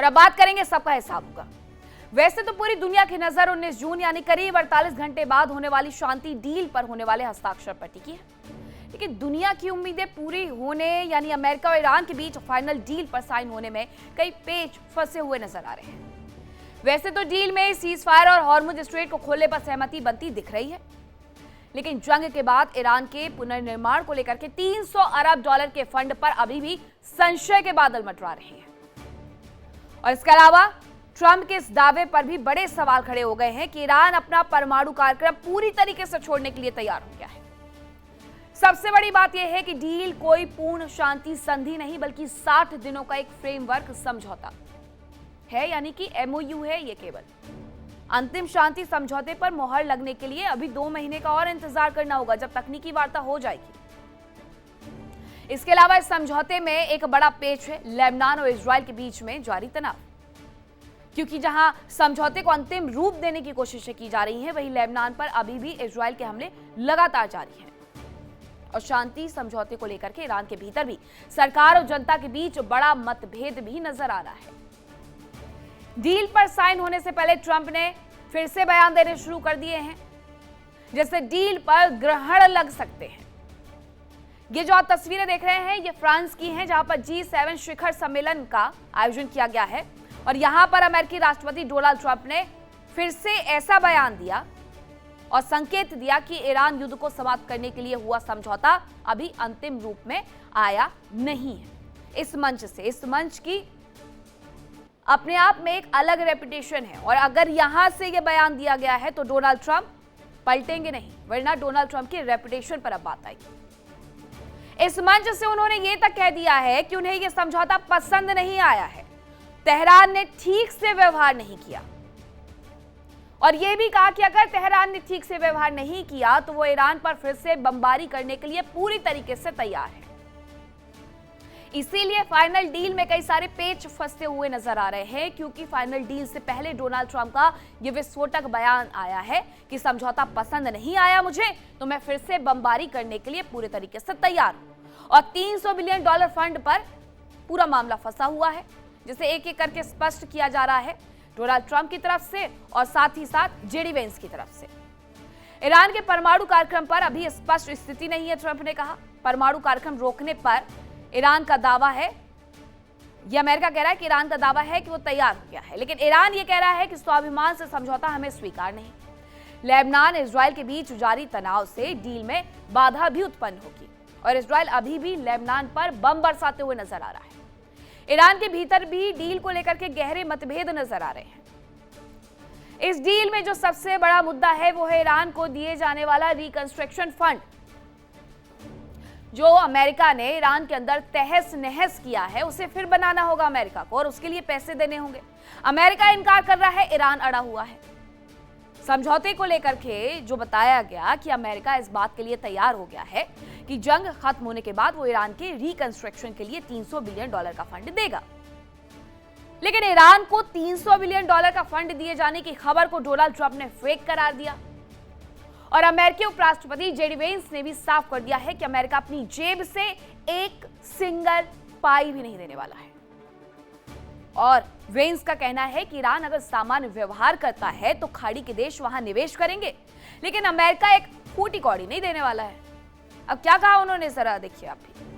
और अब बात करेंगे सबका हिसाब होगा। वैसे तो पूरी दुनिया की नजर 19 जून यानी करीब 48 घंटे बाद होने वाली शांति डील पर होने वाले हस्ताक्षर पर टिकी है, लेकिन दुनिया की उम्मीदें पूरी होने यानी अमेरिका और ईरान के बीच फाइनल डील पर साइन होने में कई पेच फंसे हुए नजर आ रहे हैं। वैसे तो डील में सीज फायर और हॉर्मुज स्ट्रेट को खोलने पर सहमति बनती दिख रही है, लेकिन जंग के बाद ईरान के पुनर्निर्माण को लेकर के 300 अरब डॉलर के फंड पर अभी भी संशय के बादल मंडरा रहे हैं। और इसके अलावा ट्रंप के इस दावे पर भी बड़े सवाल खड़े हो गए हैं कि ईरान अपना परमाणु कार्यक्रम पूरी तरीके से छोड़ने के लिए तैयार हो गया है। सबसे बड़ी बात यह है कि डील कोई पूर्ण शांति संधि नहीं बल्कि 60 दिनों का एक फ्रेमवर्क समझौता है, यानी कि एमओयू है। ये केवल अंतिम शांति समझौते पर मोहर लगने के लिए अभी 2 महीने का और इंतजार करना होगा, जब तकनीकी वार्ता हो जाएगी। इसके अलावा इस समझौते में एक बड़ा पेच है लेबनान और इजराइल के बीच में जारी तनाव, क्योंकि जहां समझौते को अंतिम रूप देने की कोशिशें की जा रही हैं, वहीं लेबनान पर अभी भी इजराइल के हमले लगातार जारी हैं। और शांति समझौते को लेकर के ईरान के भीतर भी सरकार और जनता के बीच बड़ा मतभेद भी नजर आ रहा है। डील पर साइन होने से पहले ट्रंप ने फिर से बयान देने शुरू कर दिए हैं, जैसे डील पर ग्रहण लग सकते हैं। ये जो आप तस्वीरें देख रहे हैं, ये फ्रांस की हैं, जहां पर G7 शिखर सम्मेलन का आयोजन किया गया है। और यहां पर अमेरिकी राष्ट्रपति डोनाल्ड ट्रंप ने फिर से ऐसा बयान दिया और संकेत दिया कि ईरान युद्ध को समाप्त करने के लिए हुआ समझौता अभी अंतिम रूप में आया नहीं है। इस मंच की अपने आप में एक अलग रेपुटेशन है, और अगर यहां से यह बयान दिया गया है तो डोनाल्ड ट्रंप पलटेंगे नहीं, वरना डोनाल्ड ट्रंप की रेपुटेशन पर अब बात आएगी। इस मंच से उन्होंने यह तक कह दिया है कि उन्हें यह समझौता पसंद नहीं आया है, तेहरान ने ठीक से व्यवहार नहीं किया, और यह भी कहा कि अगर तेहरान ने ठीक से व्यवहार नहीं किया तो वो ईरान पर फिर से बमबारी करने के लिए पूरी तरीके से तैयार है। इसीलिए फाइनल डील में कई सारे पेच फंसते हुए नजर आ रहे हैं, क्योंकि फाइनल डील से पहले डोनाल्ड ट्रंप का यह विस्फोटक बयान आया है कि समझौता पसंद नहीं आया मुझे, तो मैं फिर से बमबारी करने के लिए पूरे तरीके से तैयार हूं। और 300 बिलियन डॉलर फंड पर पूरा मामला फंसा हुआ है, जिसे एक एक करके स्पष्ट किया जा रहा है डोनाल्ड ट्रंप की तरफ से और साथ ही साथ जेडी वेंस की तरफ से। ईरान के परमाणु कार्यक्रम पर अभी स्पष्ट स्थिति नहीं है, ट्रंप ने कहा। परमाणु कार्यक्रम रोकने पर ईरान का दावा है, यह अमेरिका कह रहा है कि ईरान का दावा है कि वो तैयार हो गया है, लेकिन ईरान ये कह रहा है कि स्वाभिमान से समझौता हमें स्वीकार नहीं। लेबनान इजराइल के बीच जारी तनाव से डील में बाधा भी उत्पन्न होगी, और इजराइल अभी भी लेबनान पर बम बरसाते हुए नजर आ रहा है। ईरान के भीतर भी डील को लेकर के गहरे मतभेद नजर आ रहे हैं। इस डील में जो सबसे बड़ा मुद्दा है वो है ईरान को दिए जाने वाला रिकंस्ट्रक्शन फंड, जो अमेरिका ने ईरान के अंदर तहस नहस किया है, उसे फिर बनाना होगा अमेरिका को, और उसके लिए पैसे देने होंगे। अमेरिका इनकार कर रहा है, ईरान अड़ा हुआ है। समझौते को लेकर के जो बताया गया कि अमेरिका इस बात के लिए तैयार हो गया है कि जंग खत्म होने के बाद वो ईरान के रिकंस्ट्रक्शन के लिए 300 बिलियन डॉलर का फंड देगा, लेकिन ईरान को 300 बिलियन डॉलर का फंड दिए जाने की खबर को डोनाल्ड ट्रंप ने फेक करार दिया, और अमेरिकी उपराष्ट्रपति जेडी वेंस ने भी साफ कर दिया है कि अमेरिका अपनी जेब से एक सिंगल पाई भी नहीं देने वाला है। और वेंस का कहना है कि ईरान अगर सामान्य व्यवहार करता है तो खाड़ी के देश वहां निवेश करेंगे, लेकिन अमेरिका एक फूटी कौड़ी नहीं देने वाला है। अब क्या कहा उन्होंने, जरा देखिए आप भी।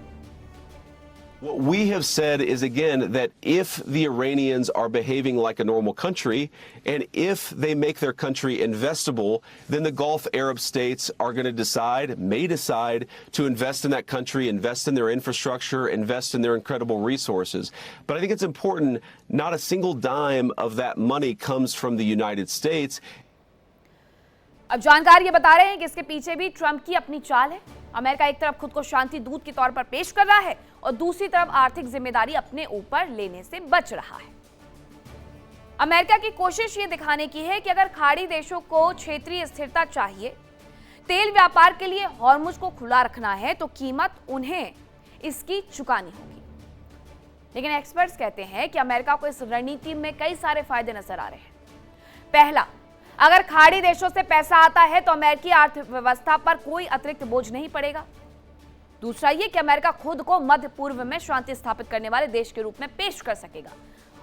What we have said is, again, that if the Iranians are behaving like a normal country, and if they make their country investable, then the Gulf Arab states are going to may decide to invest in that country, invest in their infrastructure, invest in their incredible resources. But I think it's important, not a single dime of that money comes from the United States. अब जानकार ये बता रहे हैं कि इसके पीछे भी ट्रंप की अपनी चाल है। अमेरिका एक तरफ खुद को शांति दूत के तौर पर पेश कर रहा है, और दूसरी तरफ आर्थिक जिम्मेदारी अपने ऊपर लेने से बच रहा है। अमेरिका की कोशिश ये दिखाने की है कि अगर खाड़ी देशों को क्षेत्रीय स्थिरता चाहिए, तेल व्यापार के लिए हॉर्मुज को खुला रखना है, तो कीमत उन्हें इसकी चुकानी होगी। लेकिन एक्सपर्ट्स कहते हैं कि अमेरिका को इस रणनीति में कई सारे फायदे नजर आ रहे हैं। पहला, अगर खाड़ी देशों से पैसा आता है तो अमेरिकी अर्थव्यवस्था पर कोई अतिरिक्त बोझ नहीं पड़ेगा। दूसरा ये कि अमेरिका खुद को मध्य पूर्व में शांति स्थापित करने वाले देश के रूप में पेश कर सकेगा।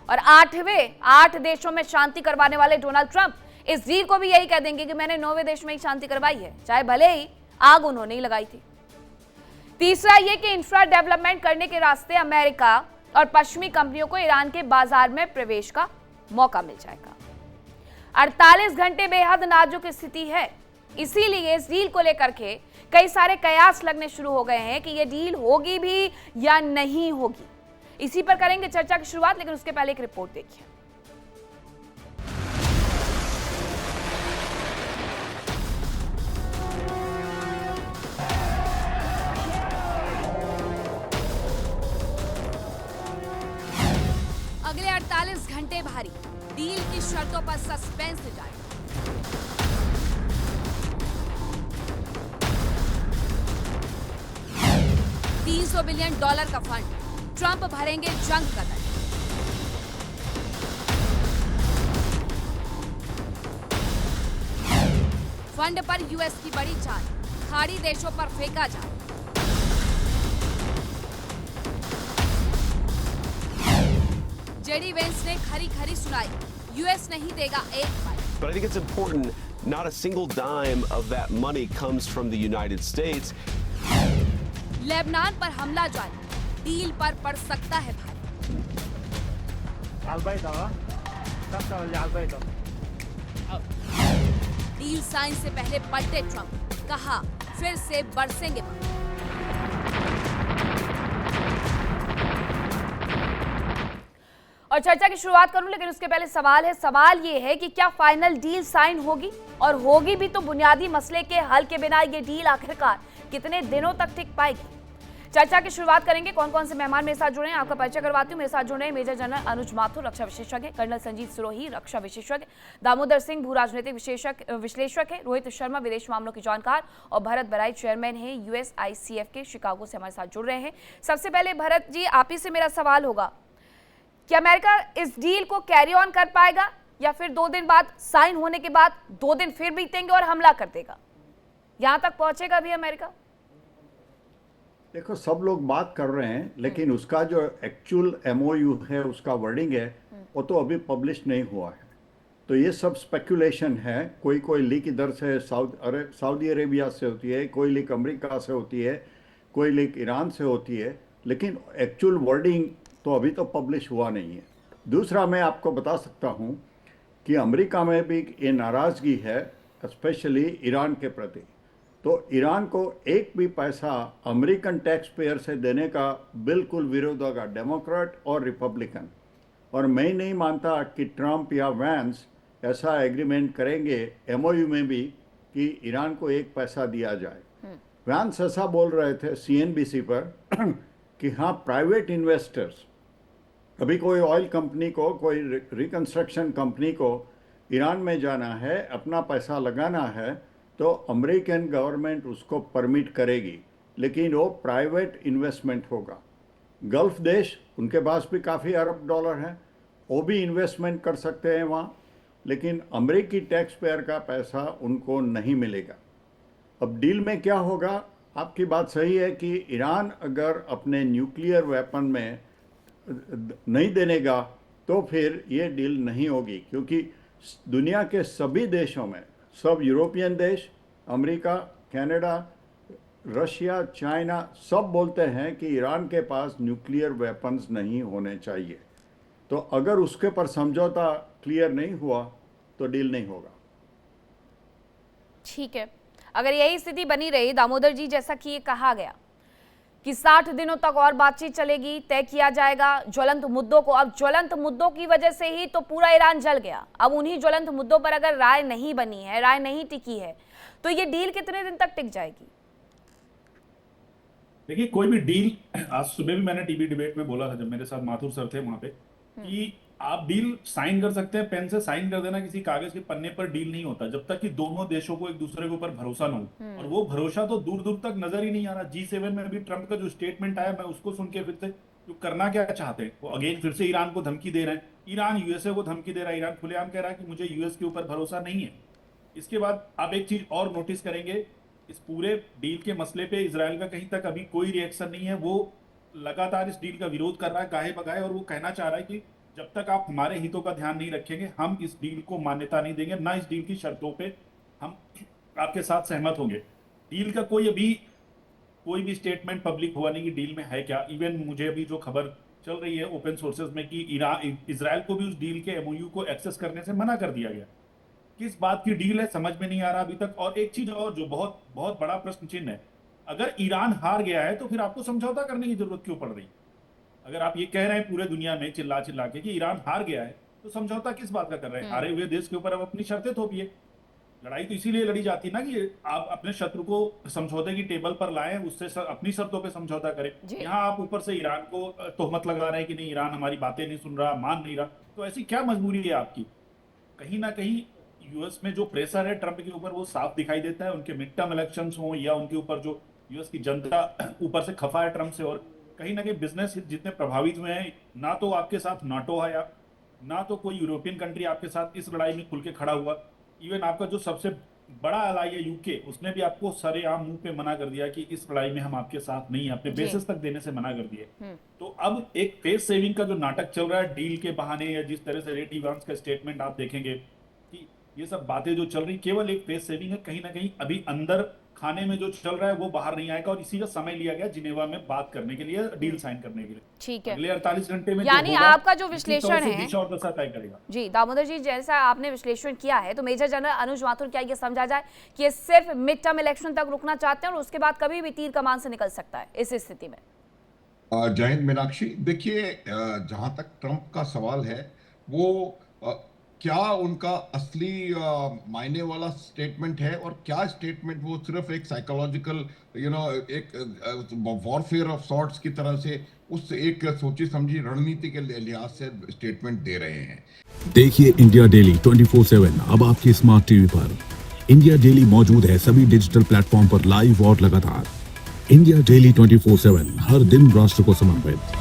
और 8 देशों में शांति करवाने वाले डोनाल्ड ट्रंप इस डील को भी यही कह देंगे कि मैंने 9वें देश में ही शांति करवाई है, चाहे भले ही आग उन्होंने ही लगाई थी। तीसरा ये कि इंफ्रा डेवलपमेंट करने के रास्ते अमेरिका और पश्चिमी कंपनियों को ईरान के बाजार में प्रवेश का मौका मिल जाएगा। 48 घंटे बेहद नाजुक स्थिति है, इसीलिए इस डील को लेकर के कई सारे कयास लगने शुरू हो गए हैं कि यह डील होगी भी या नहीं होगी। इसी पर करेंगे चर्चा की शुरुआत, लेकिन उसके पहले एक रिपोर्ट देखिए। अगले 48 घंटे भारी, डील की शर्तों पर सस्पेंस जारी। $300 बिलियन का फंड, ट्रंप भरेंगे जंग का दंड। फंड पर यूएस की बड़ी चाल, खाड़ी देशों पर फेंका जाए। जेडी वेंस ने खरी खरी सुनाई, यूएस नहीं देगा एक बार। But I think it's important, not a single dime of that money comes from the United States. Lebanon पर हमला जारी, डील पर पड़ सकता है भारी। डील साइन से पहले पलटे ट्रंप, कहा फिर से बरसेंगे बम। और चर्चा की शुरुआत करूं, लेकिन उसके पहले सवाल ये है कि क्या फाइनल डील साइन होगी, और होगी भी तो बुनियादी मसले के हल के बिना ये डील आखिरकार कितने दिनों तक टिक पाएगी। चर्चा की शुरुआत करेंगे। कौन कौन से मेहमान मेरे साथ जुड़े हैं आपका परिचय करवाती हूँ। मेरे साथ जुड़े हैं मेजर जनरल अनुज माथुर, रक्षा विशेषज्ञ, कर्नल संजीत सिरोही, रक्षा विशेषज्ञ, दामोदर सिंह, भू राजनीतिक विश्लेषक है, रोहित शर्मा, विदेश मामलों के जानकार, और भरत बराई, चेयरमैन है USICF के, शिकागो से हमारे साथ जुड़ रहे हैं। सबसे पहले भरत जी, आप ही से मेरा सवाल होगा कि अमेरिका इस डील को कैरी ऑन कर पाएगा, या फिर 2 दिन बाद साइन होने के बाद 2 दिन फिर बीतेंगे और हमला कर देगा? यहां तक पहुंचेगा भी अमेरिका? देखो, सब लोग बात कर रहे हैं, लेकिन उसका जो एक्चुअल MOU है, उसका वर्डिंग है, वो तो अभी पब्लिश नहीं हुआ है। तो ये सब स्पेकुलेशन है। कोई लीक इधर से सऊदी अरेबिया से होती है, कोई लीक अमेरिका से होती है, कोई लीक ईरान से होती है, लेकिन एक्चुअल वर्डिंग तो अभी तो पब्लिश हुआ नहीं है। दूसरा, मैं आपको बता सकता हूँ कि अमेरिका में भी ये नाराज़गी है, स्पेशली ईरान के प्रति। तो ईरान को एक भी पैसा अमेरिकन टैक्स पेयर से देने का बिल्कुल विरोध होगा, डेमोक्रेट और रिपब्लिकन। और मैं नहीं मानता कि ट्रंप या वैंस ऐसा एग्रीमेंट करेंगे MOU में भी कि ईरान को एक पैसा दिया जाए। वैंस ऐसा बोल रहे थे CNBC पर कि हाँ, प्राइवेट इन्वेस्टर्स, अभी कोई ऑयल कंपनी को, कोई रिकंस्ट्रक्शन कंपनी को ईरान में जाना है, अपना पैसा लगाना है, तो अमेरिकन गवर्नमेंट उसको परमिट करेगी, लेकिन वो प्राइवेट इन्वेस्टमेंट होगा। गल्फ देश, उनके पास भी काफ़ी अरब डॉलर हैं, वो भी इन्वेस्टमेंट कर सकते हैं वहाँ, लेकिन अमेरिकी टैक्स पेयर का पैसा उनको नहीं मिलेगा। अब डील में क्या होगा? आपकी बात सही है कि ईरान अगर अपने न्यूक्लियर वेपन में नहीं देनेगा तो फिर ये डील नहीं होगी, क्योंकि दुनिया के सभी देशों में, सब यूरोपियन देश, अमेरिका, कनाडा, रशिया, चाइना, सब बोलते हैं कि ईरान के पास न्यूक्लियर वेपन्स नहीं होने चाहिए। तो अगर उसके पर समझौता क्लियर नहीं हुआ तो डील नहीं होगा। ठीक है, अगर यही स्थिति बनी रही दामोदर जी, जैसा कि ये कहा गया कि 60 दिनों तक और बातचीत चलेगी, तय किया जाएगा ज्वलंत मुद्दों को। अब ज्वलंत मुद्दों की वजह से ही तो पूरा ईरान जल गया। अब उन्हीं ज्वलंत मुद्दों पर अगर राय नहीं बनी है, राय नहीं टिकी है, तो ये डील कितने दिन तक टिक जाएगी? देखिए, कोई भी डील, आज सुबह भी मैंने टीवी डिबेट में बोला था जब मेरे साथ माथुर सर थे वहां पे, कि आप डील साइन कर सकते हैं, पेन से साइन कर देना, किसी कागज के पन्ने पर डील नहीं होता जब तक कि दोनों देशों को एक दूसरे के ऊपर भरोसा न हो। और वो भरोसा तो दूर दूर तक नजर ही नहीं आ रहा। G7 में भी ट्रंप का जो स्टेटमेंट आया, मैं उसको सुन के फिर से, जो करना क्या चाहते हैं वो अगेन फिर से ईरान को धमकी दे रहे हैं, ईरान USA को धमकी दे रहा है, ईरान खुलेआम कह रहा है कि मुझे US के ऊपर भरोसा नहीं है। इसके बाद आप एक चीज और नोटिस करेंगे, इस पूरे डील के मसले पे इजराइल का कहीं तक अभी कोई रिएक्शन नहीं है। वो लगातार इस डील का विरोध कर रहा है गाहे बगाहे, और वो कहना चाह रहा है कि जब तक आप हमारे हितों का ध्यान नहीं रखेंगे, हम इस डील को मान्यता नहीं देंगे, ना इस डील की शर्तों पे हम आपके साथ सहमत होंगे। डील का कोई भी स्टेटमेंट पब्लिक हुआ नहीं कि डील में है क्या। इवन मुझे अभी जो खबर चल रही है ओपन सोर्सेज में कि इजराइल को भी उस डील के एमओयू को एक्सेस करने से मना कर दिया गया। किस बात की डील है समझ में नहीं आ रहा अभी तक। और एक चीज और जो बहुत बहुत बड़ा प्रश्न चिन्ह है, अगर ईरान हार गया है तो फिर आपको समझौता करने की जरूरत क्यों पड़ रही? अगर आप ये कह रहे हैं पूरे दुनिया में चिल्ला चिल्ला के कि ईरान हार गया है, तो समझौता किस बात का कर रहे हैं? हारे हुए देश के ऊपर अब अपनी शर्तें थोपिए। लड़ाई तो इसीलिए लड़ी जाती ना कि आप अपने शत्रु को समझौते की टेबल पर लाएं, उससे अपनी शर्तों पे समझौता करें। यहाँ आप ऊपर से ईरान को तोहमत लगा रहे हैं कि नहीं, ईरान हमारी बातें नहीं सुन रहा, मान नहीं रहा। तो ऐसी क्या मजबूरी है आपकी? कहीं ना कहीं यूएस में जो प्रेशर है ट्रंप के ऊपर वो साफ दिखाई देता है। उनके मिड टर्म इलेक्शंस हो या उनके ऊपर जो यूएस की जनता ऊपर से खफा है ट्रंप से, और कहीं ना कहीं बिजनेस जितने प्रभावित हुए हैं, ना तो आपके साथ नाटो आया, ना तो कोई यूरोपियन कंट्री आपके साथ इस लड़ाई में खुल के खड़ा हुआ। इवन आपका जो सबसे बड़ा अलाई है यूके, उसने भी आपको सरेआम मुंह पे मना कर दिया कि इस लड़ाई में हम आपके साथ नहीं है, अपने बेसिस तक देने से मना कर दिए। तो अब एक फेस सेविंग का जो नाटक चल रहा है डील के बहाने, या जिस तरह से रेड इवांस का स्टेटमेंट आप देखेंगे कि ये सब बातें जो चल रही केवल एक फेस सेविंग है। कहीं ना कहीं अभी अंदर खाने में जो चल रहा है वो बाहर नहीं आएगा, और इसी का समय लिया गया जिनेवा में बात करने के लिए, डील साइन करने के लिए। ठीक है, अगले 48 घंटे में यानी आपका जो विश्लेषण है दिशा और दशा तय करेगा। जी दामोदर जी, जैसा आपने विश्लेषण किया है, तो मेजर जनरल अनुज माथुर, क्या ये समझा जाए कि ये सिर्फ मिड टर्म इलेक्शन तक रुकना चाहते हैं और उसके बाद कभी भी तीर कमान से निकल सकता है इस स्थिति में? जय हिंद मीनाक्षी। देखिए, जहां तक ट्रंप का सवाल है, वो क्या उनका असली मायने वाला स्टेटमेंट है, और क्या स्टेटमेंट वो सिर्फ एक साइकोलॉजिकल एक वॉरफेयर ऑफ सॉर्ट्स की तरह से उस एक सोची समझी रणनीति के लिहाज से स्टेटमेंट दे रहे हैं। देखिए इंडिया डेली 24/7 अब आपकी स्मार्ट टीवी पर। इंडिया डेली मौजूद है सभी डिजिटल प्लेटफॉर्म पर लाइव और लगातार। इंडिया डेली 24/7 हर दिन राष्ट्र को समर्पित।